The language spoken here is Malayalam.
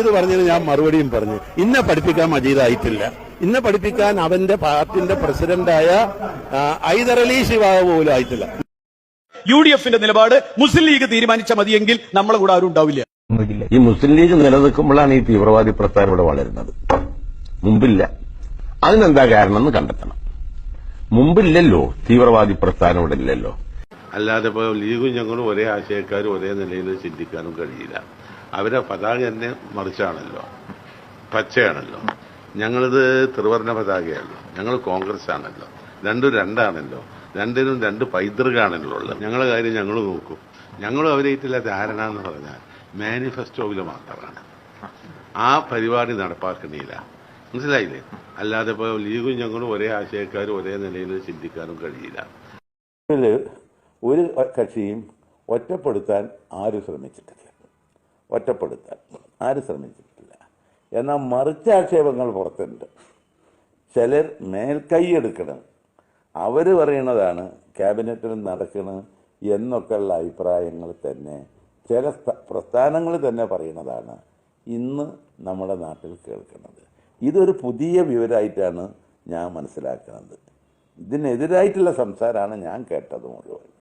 മജീദ് പറഞ്ഞത് ഞാൻ മറുപടിയും പറഞ്ഞു. ഇന്നെ പഠിപ്പിക്കാൻ മജീദായിട്ടില്ല. ഇന്നെ പഠിപ്പിക്കാൻ അവന്റെ പാർട്ടിന്റെ പ്രസിഡന്റായ ഹൈദരലി ശിവാവ് പോലും ആയിട്ടില്ല. UDFന്റെ നിലപാട് മുസ്ലിം ലീഗ് തീരുമാനിച്ച മതിയെങ്കിൽ നമ്മളെ കൂടെ ആരും ഉണ്ടാവില്ല. ഈ മുസ്ലിം ലീഗ് നിലനിൽക്കുമ്പോഴാണ് ഈ തീവ്രവാദി പ്രസ്ഥാനം ഇവിടെ വളരുന്നത്. മുമ്പില്ല. അതിനെന്താ കാരണം എന്ന് കണ്ടെത്തണം. മുമ്പില്ലല്ലോ, തീവ്രവാദി പ്രസ്ഥാനം ഇവിടെ ഇല്ലല്ലോ. അല്ലാതെ ഇപ്പോൾ ലീഗും ഞങ്ങളും ഒരേ ആശയക്കാരും ഒരേ നിലയിൽ ചിന്തിക്കാനും കഴിയില്ല. അവരെ പതാക തന്നെ മറിച്ചാണല്ലോ, പച്ചയാണല്ലോ. ഞങ്ങളിത് ത്രിവർണ്ണ പതാകയാണല്ലോ. ഞങ്ങൾ കോൺഗ്രസ് ആണല്ലോ. രണ്ടും രണ്ടാണല്ലോ. രണ്ടിനും രണ്ട് പൈതൃകാണല്ലോ ഉള്ളത്. ഞങ്ങളുടെ കാര്യം ഞങ്ങൾ നോക്കും. ഞങ്ങളും അവരായിട്ടുള്ള ധാരണ എന്ന് പറഞ്ഞാൽ മാനിഫെസ്റ്റോയിൽ മാത്രമാണ്. ആ പരിപാടി നടപ്പാക്കണില്ല. മനസ്സിലായില്ലേ? അല്ലാതെ ഇപ്പോൾ ലീഗും ഞങ്ങളും ഒരേ ആശയക്കാരും ഒരേ നിലയിൽ ചിന്തിക്കാനും കഴിയില്ല. ഒരു കക്ഷിയും ഒറ്റപ്പെടുത്താൻ ആരും ശ്രമിച്ചിട്ടില്ല. എന്നാൽ മറിച്ചാക്ഷേപങ്ങൾ പുറത്തുണ്ട്. ചിലർ മേൽക്കൈയെടുക്കണം, അവർ പറയണതാണ് ക്യാബിനറ്റിൽ നടക്കണം എന്നൊക്കെയുള്ള അഭിപ്രായങ്ങൾ തന്നെ ചില പ്രസ്ഥാനങ്ങൾ തന്നെ പറയുന്നതാണ് ഇന്ന് നമ്മുടെ നാട്ടിൽ കേൾക്കുന്നത്. ഇതൊരു പുതിയ വിവരമായിട്ടാണ് ഞാൻ മനസ്സിലാക്കുന്നത്. ഇതിനെതിരായിട്ടുള്ള സംസാരമാണ് ഞാൻ കേട്ടത് മുഴുവൻ.